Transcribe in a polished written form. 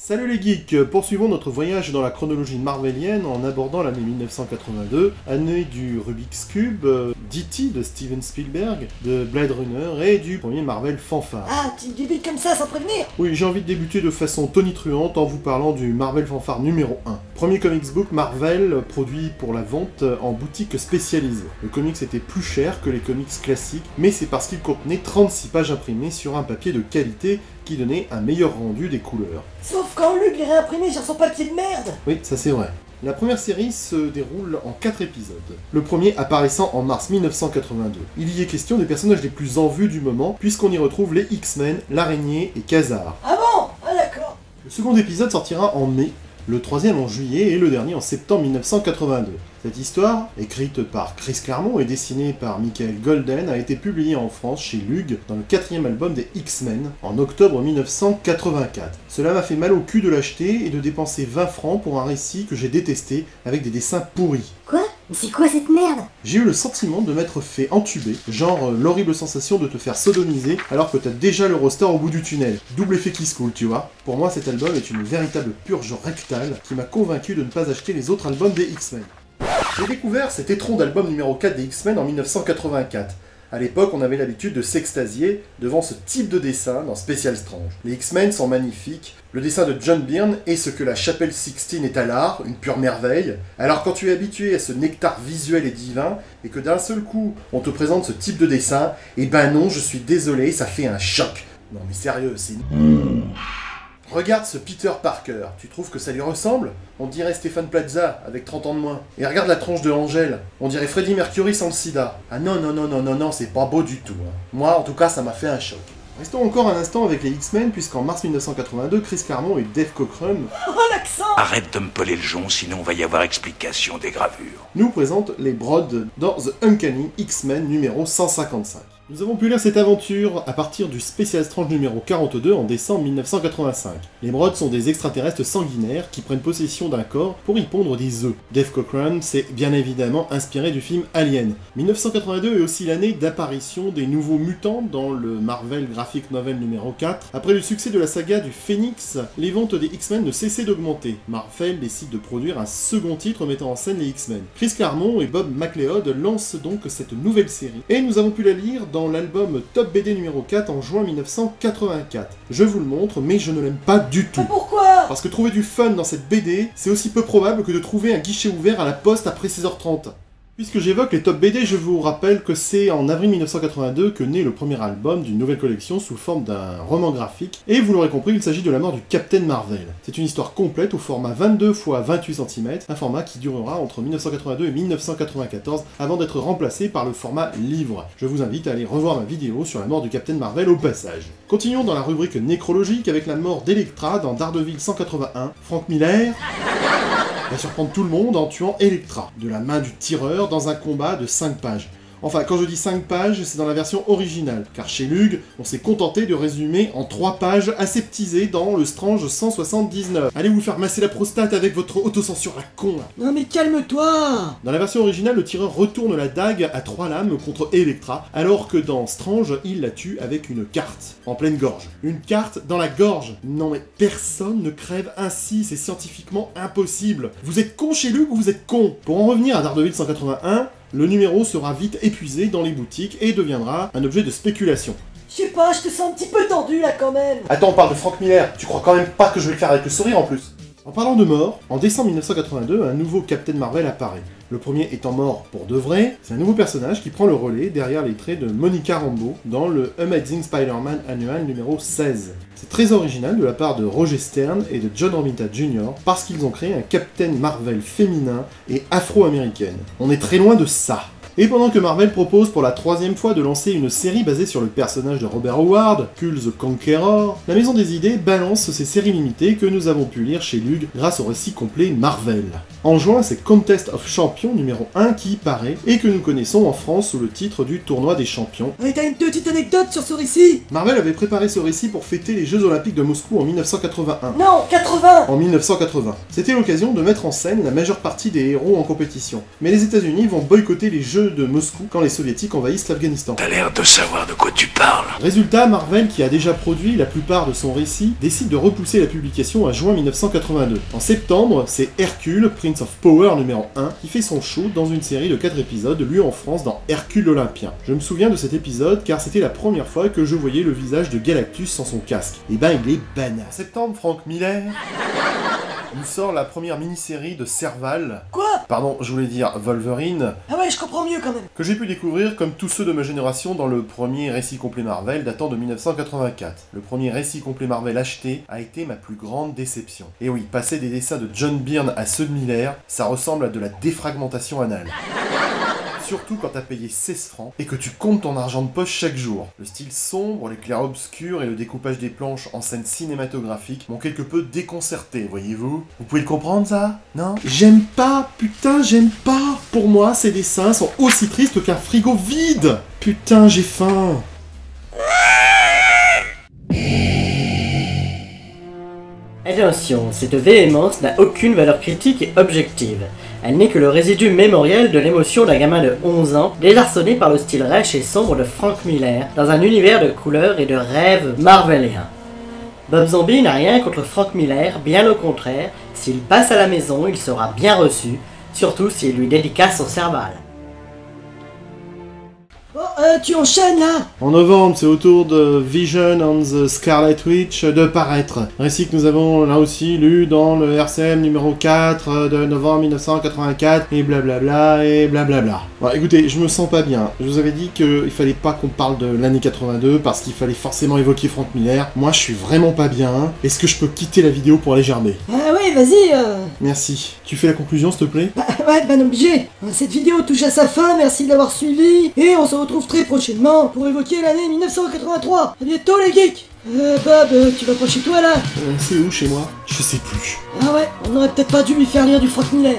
Salut les geeks, poursuivons notre voyage dans la chronologie marvelienne en abordant l'année 1982, année du Rubik's Cube, d'E.T. de Steven Spielberg, de Blade Runner et du premier Marvel Fanfare. Ah, tu débutes comme ça sans prévenir? Oui, j'ai envie de débuter de façon tonitruante en vous parlant du Marvel Fanfare numéro 1. Premier comics book Marvel produit pour la vente en boutique spécialisée. Le comics était plus cher que les comics classiques, mais c'est parce qu'il contenait 36 pages imprimées sur un papier de qualité qui donnait un meilleur rendu des couleurs. Sauf quand Luc les réimprimé sur son papier de merde. Oui, ça c'est vrai. La première série se déroule en 4 épisodes. Le premier apparaissant en mars 1982. Il y est question des personnages les plus en vue du moment, puisqu'on y retrouve les X-Men, l'Araignée et Quasar. Ah bon? Ah d'accord. Le second épisode sortira en mai, le troisième en juillet et le dernier en septembre 1982. Cette histoire, écrite par Chris Claremont et dessinée par Michael Golden, a été publiée en France chez Lug dans le 4e album des X-Men en octobre 1984. Cela m'a fait mal au cul de l'acheter et de dépenser 20 francs pour un récit que j'ai détesté avec des dessins pourris. Quoi? Mais c'est quoi cette merde? J'ai eu le sentiment de m'être fait entuber, genre l'horrible sensation de te faire sodomiser alors que t'as déjà le roster au bout du tunnel. Double effet qui se coule, tu vois. Pour moi, cet album est une véritable purge rectale qui m'a convaincu de ne pas acheter les autres albums des X-Men. J'ai découvert cet étron d'album numéro 4 des X-Men en 1984. À l'époque, on avait l'habitude de s'extasier devant ce type de dessin dans Special Strange. Les X-Men sont magnifiques, le dessin de John Byrne est ce que la Chapelle Sixtine est à l'art, une pure merveille. Alors quand tu es habitué à ce nectar visuel et divin, et que d'un seul coup, on te présente ce type de dessin, eh ben non, je suis désolé, ça fait un choc. Non mais sérieux, c'est... Regarde ce Peter Parker, tu trouves que ça lui ressemble? On dirait Stéphane Plaza, avec 30 ans de moins. Et regarde la tronche de Angèle, on dirait Freddie Mercury sans le sida. Ah non, non, non, non, non, non, c'est pas beau du tout. Hein. Moi, en tout cas, ça m'a fait un choc. Restons encore un instant avec les X-Men, puisqu'en mars 1982, Chris Claremont et Dave Cockrum Oh l'accent! Arrête de me peler le jonc, sinon va y avoir explication des gravures. nous présentent les Brods dans The Uncanny X-Men numéro 155. Nous avons pu lire cette aventure à partir du Special Strange numéro 42 en décembre 1985. Les Brods sont des extraterrestres sanguinaires qui prennent possession d'un corps pour y pondre des œufs. Dave Cockrum s'est bien évidemment inspiré du film Alien. 1982 est aussi l'année d'apparition des nouveaux mutants dans le Marvel Graphic Novel numéro 4. Après le succès de la saga du Phénix, les ventes des X-Men ne cessaient d'augmenter. Marvel décide de produire un second titre mettant en scène les X-Men. Chris Claremont et Bob McLeod lancent donc cette nouvelle série. Et nous avons pu la lire dans l'album Top BD numéro 4 en juin 1984. Je vous le montre, mais je ne l'aime pas du tout. Mais pourquoi? Parce que trouver du fun dans cette BD, c'est aussi peu probable que de trouver un guichet ouvert à la poste après 16h30. Puisque j'évoque les top BD, je vous rappelle que c'est en avril 1982 que naît le premier album d'une nouvelle collection sous forme d'un roman graphique, et vous l'aurez compris, il s'agit de la mort du Captain Marvel. C'est une histoire complète au format 22 x 28 cm, un format qui durera entre 1982 et 1994 avant d'être remplacé par le format livre. Je vous invite à aller revoir ma vidéo sur la mort du Captain Marvel au passage. Continuons dans la rubrique nécrologique avec la mort d'Electra dans Daredevil 181. Frank Miller va surprendre tout le monde en tuant Elektra, de la main du tireur dans un combat de 5 pages. Enfin, quand je dis 5 pages, c'est dans la version originale, car chez Lug, on s'est contenté de résumer en 3 pages aseptisées dans le Strange 179. Allez vous faire masser la prostate avec votre autocensure à con, là. Non mais calme-toi! Dans la version originale, le tireur retourne la dague à 3 lames contre Elektra, alors que dans Strange, il la tue avec une carte, en pleine gorge. Une carte dans la gorge! Non mais personne ne crève ainsi, c'est scientifiquement impossible. Vous êtes con chez Lug ou vous êtes con? Pour en revenir à Daredevil 181, le numéro sera vite épuisé dans les boutiques et deviendra un objet de spéculation. Je sais pas, je te sens un petit peu tendu là quand même. Attends, on parle de Frank Miller, tu crois quand même pas que je vais le faire avec le sourire en plus? En parlant de mort, en décembre 1982, un nouveau Captain Marvel apparaît. Le premier étant mort pour de vrai, c'est un nouveau personnage qui prend le relais derrière les traits de Monica Rambeau dans le Amazing Spider-Man annual numéro 16. C'est très original de la part de Roger Stern et de John Romita Jr. parce qu'ils ont créé un Captain Marvel féminin et afro-américaine. On est très loin de ça. Et pendant que Marvel propose pour la 3e fois de lancer une série basée sur le personnage de Robert Howard, Kull the Conqueror, la Maison des Idées balance ces séries limitées que nous avons pu lire chez Lug grâce au récit complet Marvel. En juin, c'est Contest of Champions numéro 1 qui paraît et que nous connaissons en France sous le titre du Tournoi des Champions. Et t'as une petite anecdote sur ce récit? Marvel avait préparé ce récit pour fêter les Jeux Olympiques de Moscou en 1981. Non, 80! En 1980. C'était l'occasion de mettre en scène la majeure partie des héros en compétition. Mais les États-Unis vont boycotter les Jeux banlieue de Moscou quand les soviétiques envahissent l'Afghanistan. T'as l'air de savoir de quoi tu parles. Résultat, Marvel, qui a déjà produit la plupart de son récit, décide de repousser la publication à juin 1982. En septembre, c'est Hercule, Prince of Power numéro 1, qui fait son show dans une série de 4 épisodes lus en France dans Hercule Olympien. Je me souviens de cet épisode car c'était la première fois que je voyais le visage de Galactus sans son casque. Et ben il est banal. En septembre, Frank Miller nous sort la première mini-série de Serval. Quoi? Pardon, je voulais dire Wolverine, Ah ouais, je comprends mieux quand même. que j'ai pu découvrir comme tous ceux de ma génération dans le premier récit complet Marvel datant de 1984. Le premier récit complet Marvel acheté a été ma plus grande déception. Et oui, passer des dessins de John Byrne à ceux de Miller, ça ressemble à de la défragmentation anale. Surtout quand t'as payé 16 francs et que tu comptes ton argent de poche chaque jour. Le style sombre, les clairs-obscurs et le découpage des planches en scène cinématographique m'ont quelque peu déconcerté, voyez-vous. Vous pouvez le comprendre ça? Non? J'aime pas, putain j'aime pas. Pour moi, ces dessins sont aussi tristes qu'un frigo vide. Putain, j'ai faim. Attention, cette véhémence n'a aucune valeur critique et objective. Elle n'est que le résidu mémoriel de l'émotion d'un gamin de 11 ans, désarçonné par le style rêche et sombre de Frank Miller, dans un univers de couleurs et de rêves marveliens. Bob Zombie n'a rien contre Frank Miller, bien au contraire, s'il passe à la maison, il sera bien reçu, surtout s'il lui dédicace son Serval. Bon, tu enchaînes là. En novembre, c'est au tour de Vision and the Scarlet Witch de paraître. Récit que nous avons là aussi lu dans le RCM numéro 4 de novembre 1984 et blablabla et blablabla. Bon, écoutez, je me sens pas bien. Je vous avais dit qu'il fallait pas qu'on parle de l'année 82 parce qu'il fallait forcément évoquer Frank Miller. Moi, je suis vraiment pas bien. Est-ce que je peux quitter la vidéo pour aller gerber? Ah ouais, vas-y. Merci. Tu fais la conclusion, s'il te plaît? Ouais, ben obligé. Cette vidéo touche à sa fin, merci de l'avoir suivi. Et on se retrouve très prochainement pour évoquer l'année 1983. À bientôt les geeks. Bob, tu vas pas chez toi là? C'est où chez moi? Je sais plus. Ah ouais, on aurait peut-être pas dû lui faire lire du Frank Miller.